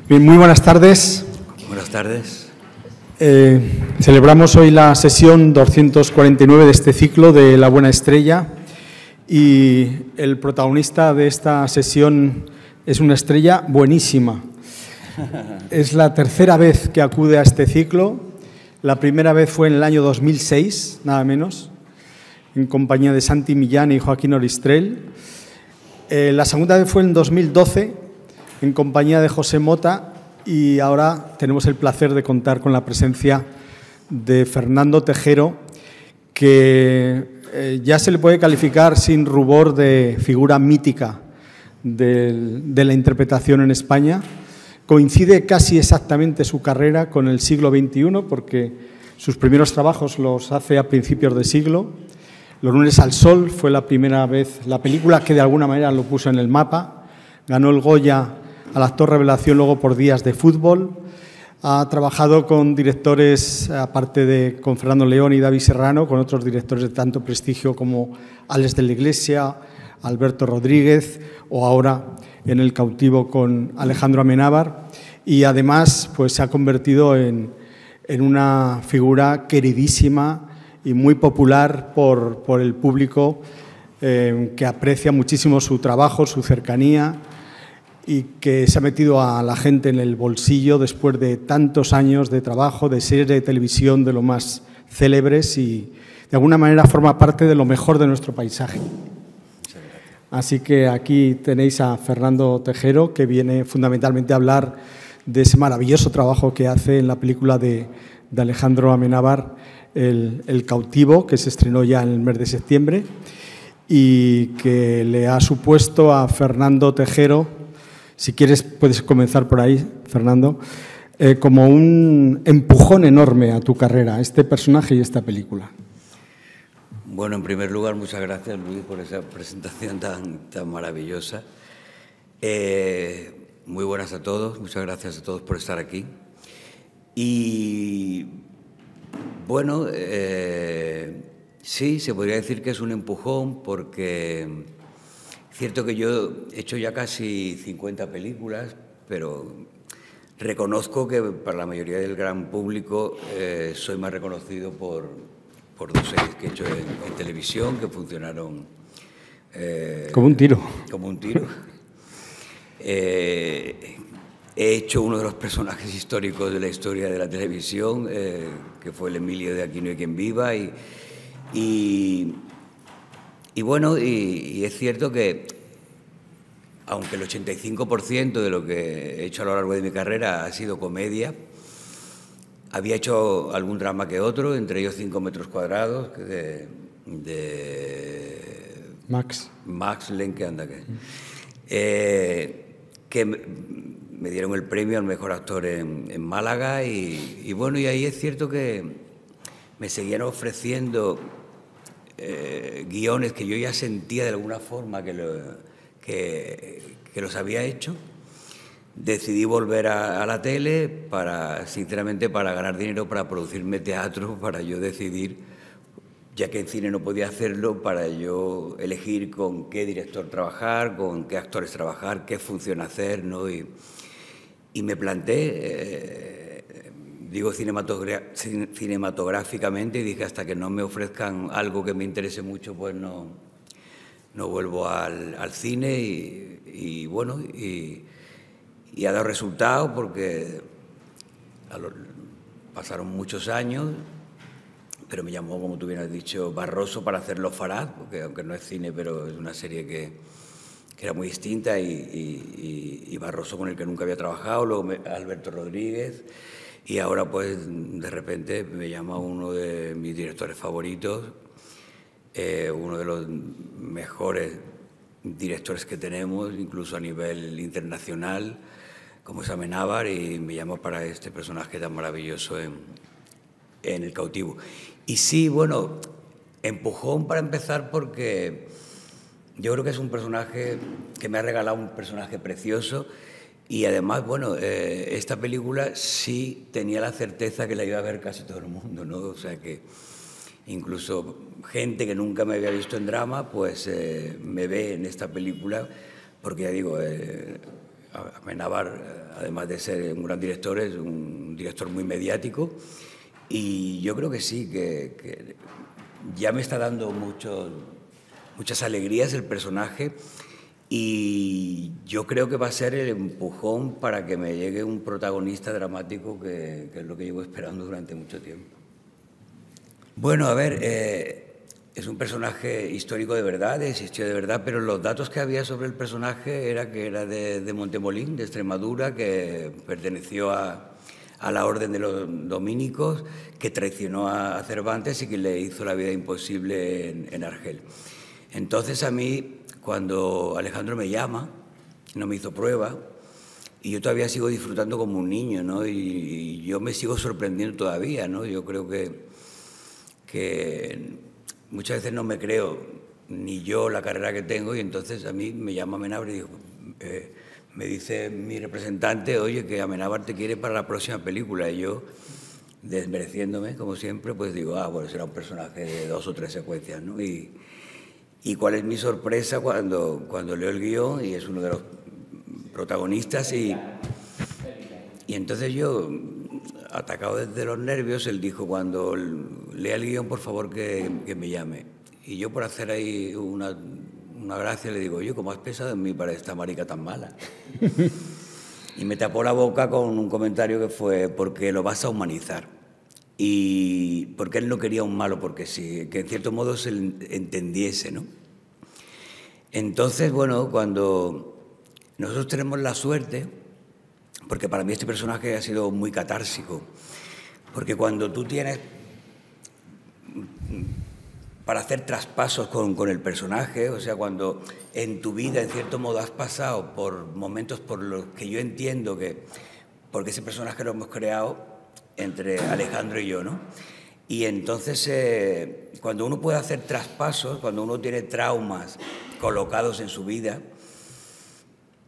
Bien, muy buenas tardes. Buenas tardes. Celebramos hoy la sesión 249 de este ciclo de La Buena Estrella y el protagonista de esta sesión es una estrella buenísima. Es la tercera vez que acude a este ciclo. La primera vez fue en el año 2006, nada menos, en compañía de Santi Millán y Joaquín Oristrel. La segunda vez fue en 2012, en compañía de José Mota, y ahora tenemos el placer de contar con la presencia de Fernando Tejero, que ya se le puede calificar sin rubor de figura mítica de la interpretación en España. Coincide casi exactamente su carrera con el siglo XXI, porque sus primeros trabajos los hace a principios de siglo. Los lunes al sol fue la primera vez, la película que de alguna manera lo puso en el mapa. Ganó el Goya al actor revelación luego por Días de fútbol. Ha trabajado con directores, aparte de con Fernando León y David Serrano, con otros directores de tanto prestigio como Alex de la Iglesia, Alberto Rodríguez o ahora en El cautivo con Alejandro Amenábar. Y además pues, se ha convertido en una figura queridísima y muy popular por el público que aprecia muchísimo su trabajo, su cercanía, y que se ha metido a la gente en el bolsillo después de tantos años de trabajo, de series de televisión de lo más célebres, y de alguna manera forma parte de lo mejor de nuestro paisaje. Así que aquí tenéis a Fernando Tejero, que viene fundamentalmente a hablar de ese maravilloso trabajo que hace en la película de Alejandro Amenábar, El cautivo, que se estrenó ya en el mes de septiembre y que le ha supuesto a Fernando Tejero, si quieres puedes comenzar por ahí, Fernando, como un empujón enorme a tu carrera, este personaje y esta película. Bueno, en primer lugar, muchas gracias, Luis, por esa presentación tan maravillosa. Muy buenas a todos, muchas gracias a todos por estar aquí. Y bueno, sí, se podría decir que es un empujón porque es cierto que yo he hecho ya casi 50 películas, pero reconozco que para la mayoría del gran público soy más reconocido por dos series que he hecho en televisión que funcionaron como un tiro. Como un tiro. He hecho uno de los personajes históricos de la historia de la televisión, que fue el Emilio de Aquí no hay quien viva, y bueno, y es cierto que, aunque el 85% de lo que he hecho a lo largo de mi carrera ha sido comedia, había hecho algún drama que otro, entre ellos 5 metros cuadrados, de Max Lenke, que me dieron el premio al mejor actor en Málaga, y bueno, y ahí es cierto que me seguían ofreciendo guiones que yo ya sentía de alguna forma que los había hecho. Decidí volver a la tele sinceramente para ganar dinero, para producirme teatro, para yo decidir, ya que en cine no podía hacerlo, para yo elegir con qué director trabajar, con qué actores trabajar, qué función hacer, ¿no? Y me planteé, digo cinematográficamente, y dije, hasta que no me ofrezcan algo que me interese mucho, pues no vuelvo al cine, y bueno, y ha dado resultado porque pasaron muchos años, pero me llamó, como tú bien has dicho, Barroso para hacer Los Farad, porque aunque no es cine, pero es una serie que era muy distinta, y Barroso, con el que nunca había trabajado, luego Alberto Rodríguez, y ahora pues de repente me llama uno de mis directores favoritos, uno de los mejores directores que tenemos, incluso a nivel internacional, como es Amenábar, y me llama para este personaje tan maravilloso en El cautivo. Y sí, bueno, empujón para empezar porque yo creo que es un personaje que me ha regalado un personaje precioso, y además, bueno, esta película sí tenía la certeza que la iba a ver casi todo el mundo, ¿no? O sea que incluso gente que nunca me había visto en drama, pues me ve en esta película, porque ya digo, Amenábar, además de ser un gran director, es un director muy mediático, y yo creo que sí, que ya me está dando muchas alegrías el personaje, y yo creo que va a ser el empujón para que me llegue un protagonista dramático, que es lo que llevo esperando durante mucho tiempo. Bueno, a ver, es un personaje histórico de verdad, existió de verdad, pero los datos que había sobre el personaje era que era de Montemolín, de Extremadura, que perteneció a la Orden de los Dominicos, que traicionó a Cervantes y que le hizo la vida imposible en Argel. Entonces a mí, cuando Alejandro me llama, no me hizo prueba, y yo todavía sigo disfrutando como un niño, ¿no? Y yo me sigo sorprendiendo todavía, ¿no? Yo creo que muchas veces no me creo ni yo la carrera que tengo, y entonces a mí me llama Amenábar y digo, me dice mi representante, oye, que Amenábar te quiere para la próxima película, y yo, desmereciéndome, como siempre, pues digo, bueno, será un personaje de 2 o 3 secuencias, ¿no? Y cuál es mi sorpresa cuando leo el guión y es uno de los protagonistas, y entonces yo, atacado desde los nervios, él dijo, cuando lea el guión, por favor, que me llame. Y yo, por hacer ahí una gracia, le digo, oye, ¿cómo has pensado en mí para esta marica tan mala? Y me tapó la boca con un comentario que fue, porque lo vas a humanizar. Y porque él no quería un malo, porque sí, que en cierto modo se entendiese, ¿no? Entonces, bueno, cuando nosotros tenemos la suerte, porque para mí este personaje ha sido muy catársico, porque cuando tú tienes para hacer traspasos con el personaje, o sea, cuando en tu vida, en cierto modo, has pasado por momentos por los que yo entiendo que, porque ese personaje lo hemos creado entre Alejandro y yo, ¿no? Y entonces, cuando uno puede hacer traspasos, cuando uno tiene traumas colocados en su vida,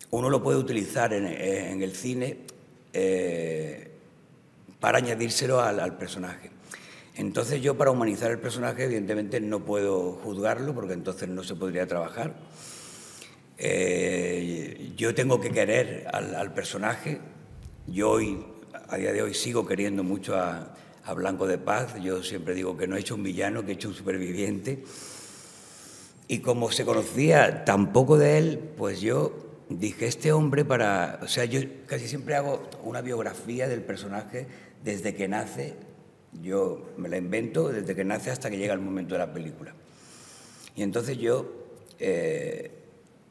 uno lo puede utilizar en el cine para añadírselo al personaje. Entonces yo, para humanizar el personaje, evidentemente no puedo juzgarlo, porque entonces no se podría trabajar. Yo tengo que querer al personaje. Yo a día de hoy sigo queriendo mucho a Blanco de Paz. Yo siempre digo que no he hecho un villano, que he hecho un superviviente. Y como se conocía tan poco de él, pues yo dije, este hombre o sea, yo casi siempre hago una biografía del personaje desde que nace, yo me la invento desde que nace hasta que llega el momento de la película. Y entonces yo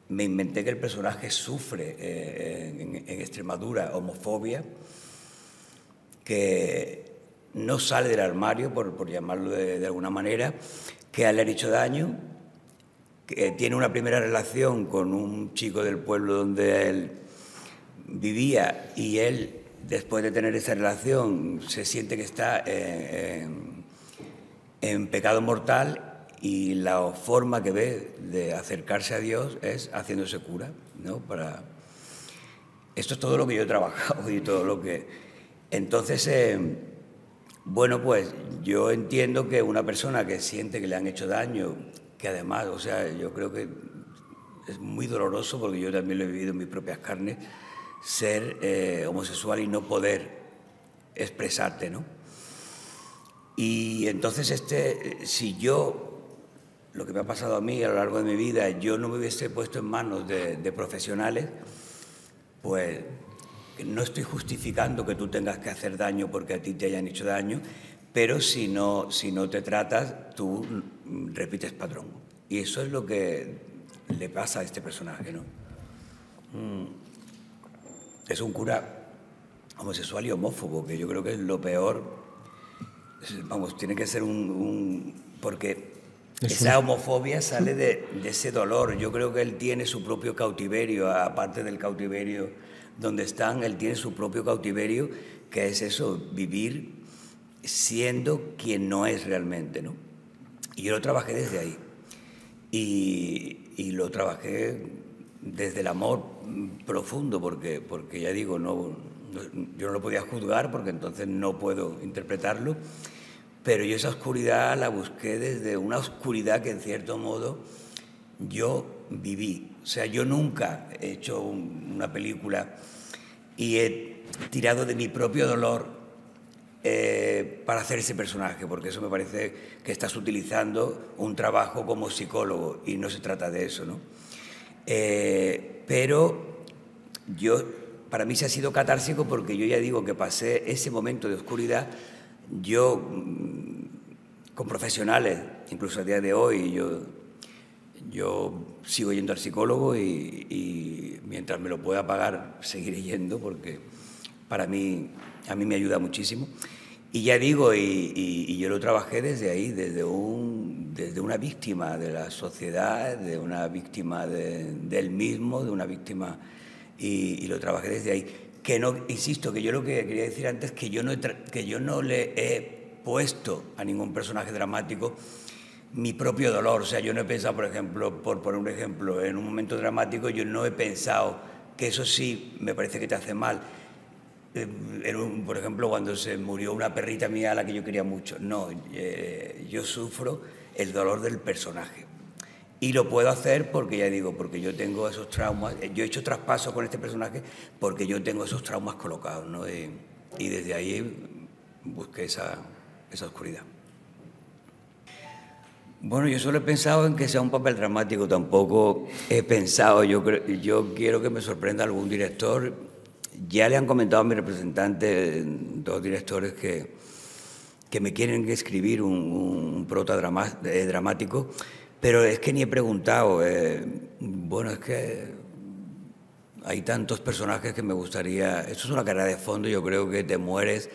me inventé que el personaje sufre en Extremadura homofobia, que no sale del armario, por llamarlo de alguna manera, que a él le han hecho daño, que tiene una primera relación con un chico del pueblo donde él vivía, y él, después de tener esa relación, se siente que está en pecado mortal, y la forma que ve de acercarse a Dios es haciéndose cura, ¿no? Esto es todo lo que yo he trabajado y todo lo que... Entonces, bueno, pues yo entiendo que una persona que siente que le han hecho daño, que además, o sea, yo creo que es muy doloroso, porque yo también lo he vivido en mis propias carnes, ser homosexual y no poder expresarte, ¿no? Y entonces si yo, lo que me ha pasado a mí a lo largo de mi vida, yo no me hubiese puesto en manos de profesionales, pues no estoy justificando que tú tengas que hacer daño porque a ti te hayan hecho daño, pero si no te tratas, tú repites patrón. Y eso es lo que le pasa a este personaje, ¿no? Es un cura homosexual y homófobo, que yo creo que es lo peor. Vamos, tiene que ser porque esa homofobia sale de ese dolor. Yo creo que él tiene su propio cautiverio, aparte del cautiverio donde están, él tiene su propio cautiverio, que es eso, vivir siendo quien no es realmente, ¿no? Y yo lo trabajé desde ahí. Y lo trabajé desde el amor profundo, porque ya digo, yo no lo podía juzgar, porque entonces no puedo interpretarlo, pero yo esa oscuridad la busqué desde una oscuridad que, en cierto modo, yo viví. O sea, yo nunca he hecho una película y he tirado de mi propio dolor para hacer ese personaje, porque eso me parece que estás utilizando un trabajo como psicólogo y no se trata de eso, ¿no? Pero para mí se ha sido catársico porque yo ya digo que pasé ese momento de oscuridad, yo con profesionales, incluso a día de hoy, yo sigo yendo al psicólogo y mientras me lo pueda pagar seguiré yendo porque a mí me ayuda muchísimo. Y ya digo, y yo lo trabajé desde ahí, desde una víctima de la sociedad, de una víctima del mismo, de una víctima, y lo trabajé desde ahí. Que no, insisto, que yo lo que quería decir antes, que yo no le he puesto a ningún personaje dramático mi propio dolor. O sea, yo no he pensado, por ejemplo, por poner un ejemplo, en un momento dramático yo no he pensado que eso sí me parece que te hace mal. Por ejemplo, cuando se murió una perrita mía a la que yo quería mucho. No, yo sufro el dolor del personaje. Y lo puedo hacer porque, ya digo, porque yo tengo esos traumas. Yo he hecho traspasos con este personaje porque yo tengo esos traumas colocados, ¿no? Y desde ahí busqué esa oscuridad. Bueno, yo solo he pensado en que sea un papel dramático. Tampoco he pensado, yo quiero que me sorprenda algún director. Ya le han comentado a mi representante, 2 directores, que me quieren escribir un prota dramático, pero es que ni he preguntado. Bueno, es que hay tantos personajes que me gustaría... Esto es una carrera de fondo, yo creo que te mueres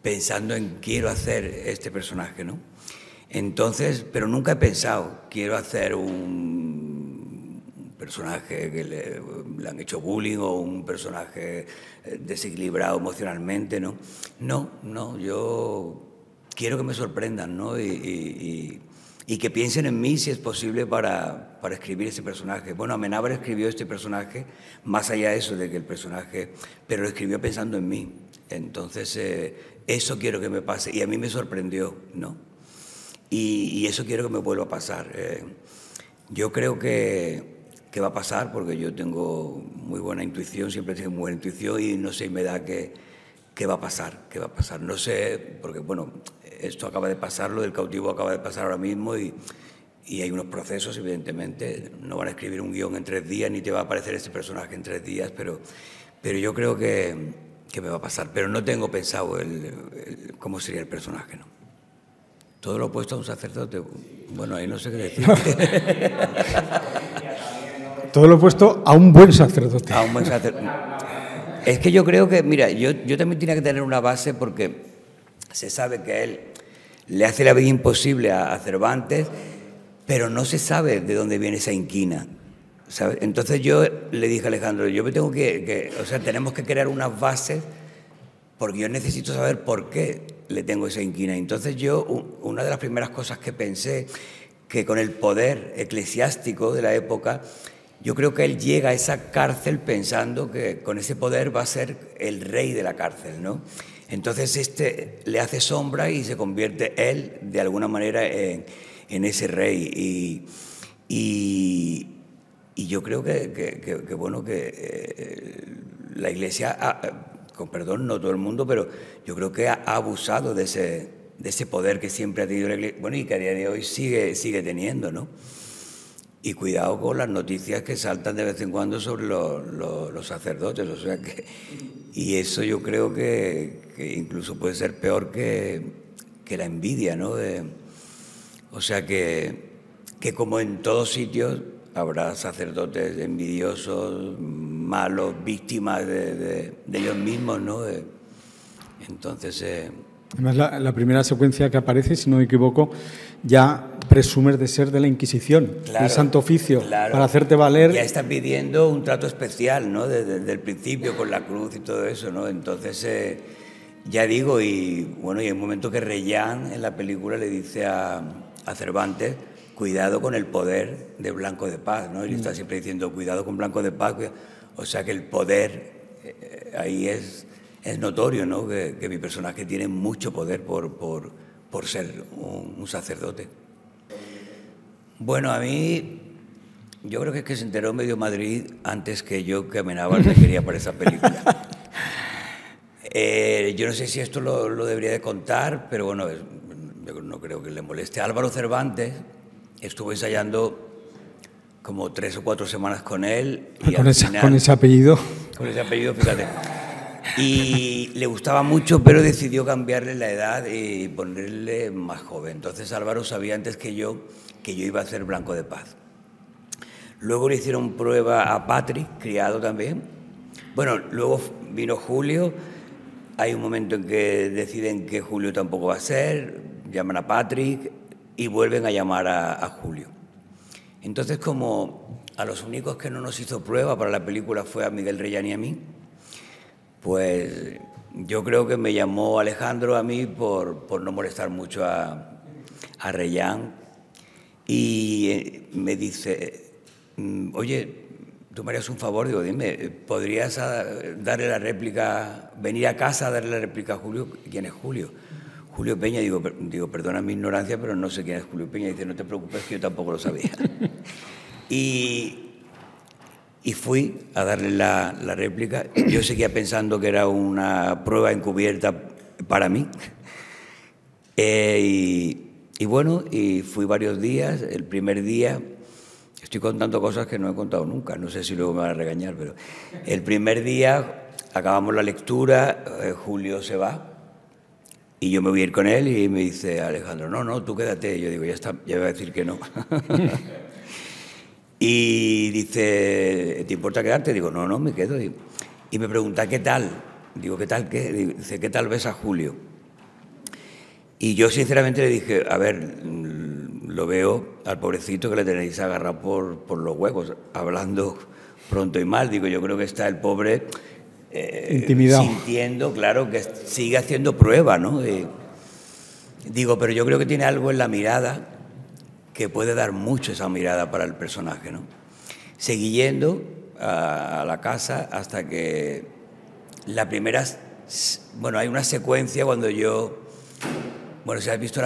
pensando en quiero hacer este personaje, ¿no? Entonces, pero nunca he pensado, quiero hacer un personaje que le han hecho bullying o un personaje desequilibrado emocionalmente, ¿no? No, yo quiero que me sorprendan, ¿no? Y que piensen en mí si es posible para escribir ese personaje. Bueno, Amenábar escribió este personaje, más allá de eso, de que el personaje, pero lo escribió pensando en mí. Entonces, eso quiero que me pase y a mí me sorprendió, ¿no? Y eso quiero que me vuelva a pasar. Yo creo que va a pasar porque yo tengo muy buena intuición, siempre tengo muy buena intuición y no sé, me da que va a pasar, No sé, porque bueno, esto acaba de pasar, lo del cautivo acaba de pasar ahora mismo y hay unos procesos, evidentemente. No van a escribir un guión en 3 días ni te va a aparecer este personaje en 3 días, pero yo creo que me va a pasar. Pero no tengo pensado cómo sería el personaje, ¿no? Todo lo opuesto a un sacerdote. Bueno, ahí no sé qué decir. Todo lo opuesto a un buen sacerdote. A un buen sacerdote. Es que yo creo que, mira, yo también tenía que tener una base porque se sabe que él le hace la vida imposible a Cervantes, pero no se sabe de dónde viene esa inquina, ¿sabes? Entonces yo le dije a Alejandro, yo me tengo o sea, tenemos que crear unas bases porque yo necesito saber por qué le tengo esa inquina. Entonces una de las primeras cosas que pensé, que con el poder eclesiástico de la época, yo creo que él llega a esa cárcel pensando que con ese poder va a ser el rey de la cárcel, ¿no? Entonces le hace sombra y se convierte él, de alguna manera, en ese rey. Y yo creo que bueno, que la Iglesia, con perdón, no todo el mundo, pero yo creo que ha abusado de ese poder que siempre ha tenido la Iglesia, bueno, y que a día de hoy sigue teniendo, ¿no? Y cuidado con las noticias que saltan de vez en cuando sobre los sacerdotes, o sea que... Y eso yo creo que incluso puede ser peor que la envidia, ¿no? O sea que como en todos sitios habrá sacerdotes envidiosos, malos, víctimas de ellos mismos, ¿no? Entonces... Además, la primera secuencia que aparece, si no me equivoco, ya presumes de ser de la Inquisición, claro, del Santo Oficio, claro, para hacerte valer. Ya está pidiendo un trato especial, ¿no? Desde el principio, con la cruz y todo eso, ¿no? Entonces, ya digo, y bueno, y hay un momento que Reyán en la película le dice a Cervantes, cuidado con el poder de Blanco de Paz, ¿no? Y le está siempre diciendo, cuidado con Blanco de Paz. O sea que el poder ahí es notorio, ¿no? Que mi personaje tiene mucho poder por ser un sacerdote. Bueno, a mí Yo creo que es que se enteró medio Madrid antes que yo que Amenábar me quería para esa película. Yo no sé si esto lo debería de contar, pero bueno, yo no creo que le moleste. Álvaro Cervantes estuvo ensayando como 3 o 4 semanas con él. Y con ese apellido. Con ese apellido, fíjate. Y le gustaba mucho, pero decidió cambiarle la edad y ponerle más joven. Entonces Álvaro sabía antes que yo iba a ser Blanco de Paz. Luego le hicieron prueba a Patrick, criado también. Bueno, luego vino Julio. Hay un momento en que deciden que Julio tampoco va a ser, llaman a Patrick y vuelven a llamar a Julio. Entonces, como a los únicos que no nos hizo prueba para la película fue a Miguel Reyán y a mí, pues yo creo que me llamó Alejandro a mí por no molestar mucho a Reyán y me dice, oye, tú me harías un favor, digo, dime, ¿podrías darle la réplica, venir a casa a darle la réplica a Julio? ¿Quién es Julio? Julio Peña, digo, perdona mi ignorancia, pero no sé quién es Julio Peña. Dice, no te preocupes, que yo tampoco lo sabía. Y fui a darle la réplica. Yo seguía pensando que era una prueba encubierta para mí. Y bueno, y fui varios días. El primer día, estoy contando cosas que no he contado nunca, no sé si luego me van a regañar, pero el primer día acabamos la lectura, Julio se va. Y yo me voy a ir con él y me dice Alejandro, no, tú quédate. Yo digo, ya está, ya voy a decir que no. Y dice, ¿te importa quedarte? Digo, no, me quedo. Y me pregunta, ¿qué tal? Digo, ¿qué tal qué? Dice, ¿qué tal ves a Julio? Y yo sinceramente le dije, a ver, lo veo al pobrecito que le tenéis agarrado por los huevos, hablando pronto y mal. Digo, yo creo que está el pobre... intimidado. Sintiendo, claro, que sigue haciendo prueba, ¿no? Digo, pero yo creo que tiene algo en la mirada que puede dar mucho esa mirada para el personaje, ¿no? Seguí yendo a la casa hasta que la primera... Bueno, hay una secuencia cuando yo... Bueno, si habéis visto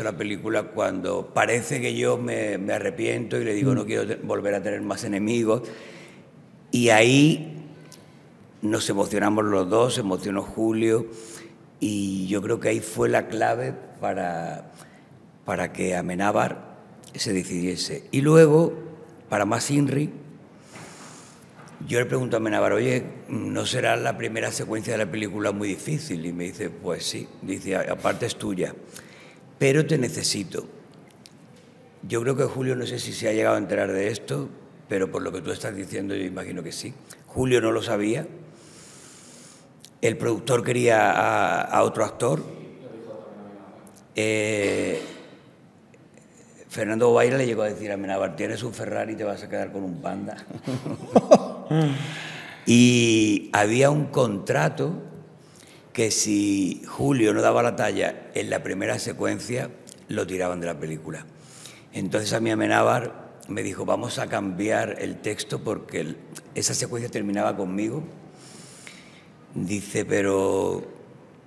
la película, cuando parece que yo me arrepiento y le digo, no quiero volver a tener más enemigos, y ahí... Nos emocionamos los dos, se emocionó Julio y yo creo que ahí fue la clave para que Amenábar se decidiese. Y luego, para más Inri, yo le pregunto a Amenábar, oye, ¿no será la primera secuencia de la película muy difícil? Y me dice, pues sí, dice, aparte es tuya, pero te necesito. Yo creo que Julio, no sé si se ha llegado a enterar de esto, pero por lo que tú estás diciendo yo imagino que sí. Julio no lo sabía. El productor quería a otro actor. Fernando Bobaira le llegó a decir a Amenábar, tienes un Ferrari y te vas a quedar con un Panda. Y había un contrato que si Julio no daba la talla en la primera secuencia, lo tiraban de la película. Entonces a mí Amenábar me dijo, vamos a cambiar el texto porque esa secuencia terminaba conmigo. Dice, pero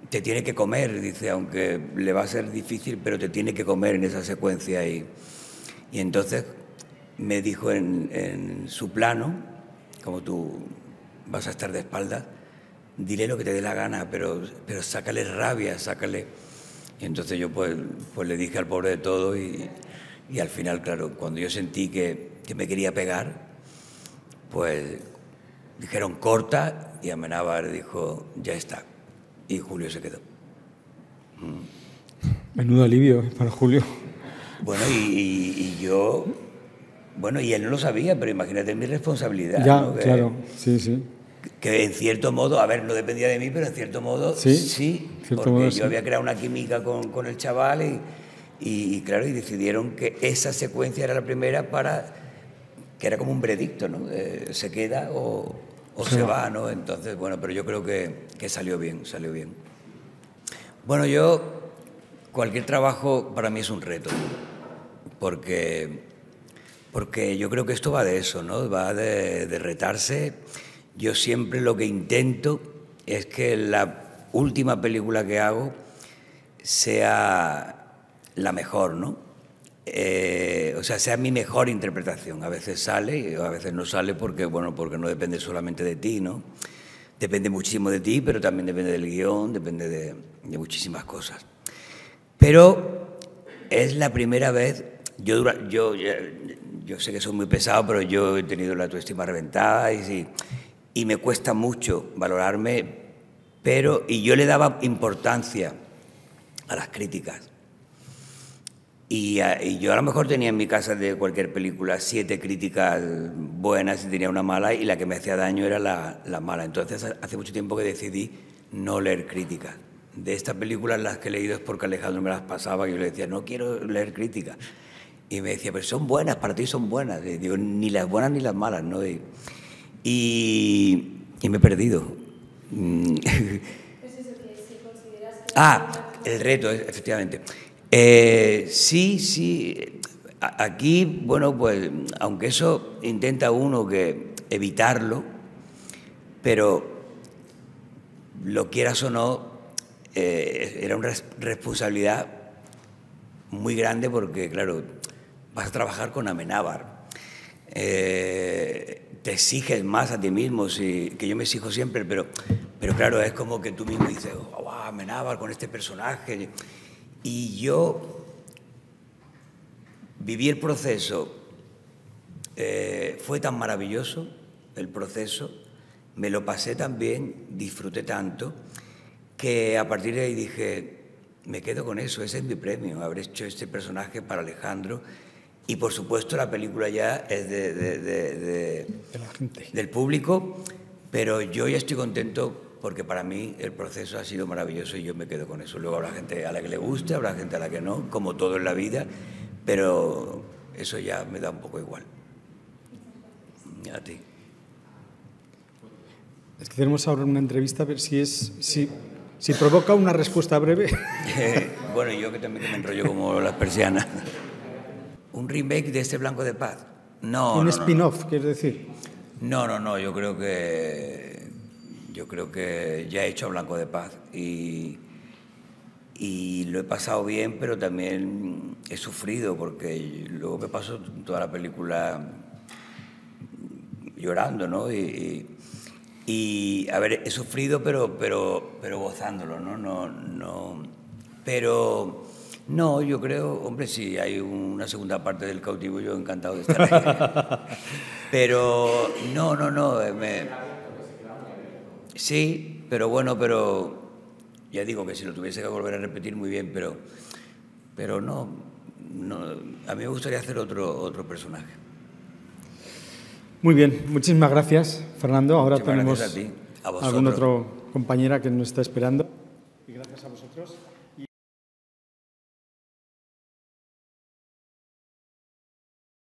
te tiene que comer, dice, aunque le va a ser difícil, pero te tiene que comer en esa secuencia. Y entonces me dijo en su plano, como tú vas a estar de espaldas, dile lo que te dé la gana, pero sácale rabia, sácale. Y entonces yo pues le dije al pobre de todo y al final, claro, cuando yo sentí que me quería pegar, pues dijeron corta y Amenábar dijo ya está. Y Julio se quedó. Menudo alivio para Julio. Bueno, y yo... Bueno, y él no lo sabía, pero imagínate mi responsabilidad. Ya, ¿no? claro, sí. Que en cierto modo, a ver, no dependía de mí, pero en cierto modo sí, porque yo había creado una química con el chaval y claro, y decidieron que esa secuencia era la primera que era como un veredicto, ¿no? Se queda o se va, ¿no? Entonces, bueno, pero yo creo que salió bien. Bueno, cualquier trabajo para mí es un reto, porque yo creo que esto va de eso, ¿no? Va de retarse. Yo siempre lo que intento es que la última película que hago sea la mejor, ¿no? o sea, sea mi mejor interpretación. A veces sale y a veces no sale porque, bueno, porque no depende solamente de ti, ¿no? Depende muchísimo de ti, pero también depende del guión, depende de muchísimas cosas. Pero es la primera vez, yo sé que soy muy pesado, pero yo he tenido la autoestima reventada y me cuesta mucho valorarme, y yo le daba importancia a las críticas. Y yo a lo mejor tenía en mi casa de cualquier película 7 críticas buenas y tenía una mala, y la que me hacía daño era la mala. Entonces hace mucho tiempo que decidí no leer críticas. De estas películas las que he leído es porque Alejandro me las pasaba y yo le decía, no quiero leer críticas. Y me decía, pero son buenas, para ti son buenas. Y digo, ni las buenas ni las malas, ¿no? Y me he perdido. ¿Es eso que si consideras que... El reto, efectivamente. Sí. Aquí, bueno, pues, aunque eso intenta uno que evitarlo, pero lo quieras o no, era una responsabilidad muy grande porque, claro, vas a trabajar con Amenábar. Te exiges más a ti mismo, que yo me exijo siempre, pero claro, es como que tú mismo dices, wow, Amenábar con este personaje. Y yo viví el proceso, fue tan maravilloso el proceso, me lo pasé tan bien, disfruté tanto, que a partir de ahí dije, me quedo con eso, ese es mi premio, haber hecho este personaje para Alejandro. Y por supuesto la película ya es de la gente, del público, pero yo ya estoy contento porque para mí el proceso ha sido maravilloso y yo me quedo con eso. Luego habrá gente a la que le guste, habrá gente a la que no, como todo en la vida, pero eso ya me da un poco igual. A ti. Es que tenemos ahora una entrevista, a ver si provoca una respuesta breve. Bueno, yo que también me enrollo como las persianas. ¿Un remake de este Blanco de Paz? No. ¿Un spin-off, quieres decir? No, yo creo que ya he hecho Blanco de Paz y lo he pasado bien, pero también he sufrido porque luego me paso toda la película llorando, ¿no? Y a ver, he sufrido, pero gozándolo, ¿no? Pero no, yo creo, hombre, si hay una segunda parte del Cautivo, yo encantado de estar ahí. Pero no. Sí, pero bueno, ya digo que si lo tuviese que volver a repetir, muy bien, pero no, a mí me gustaría hacer otro personaje. Muy bien, muchísimas gracias, Fernando. Ahora Muchísimas tenemos gracias a ti, a vosotros. algún otro compañera que nos está esperando. Y gracias a vosotros.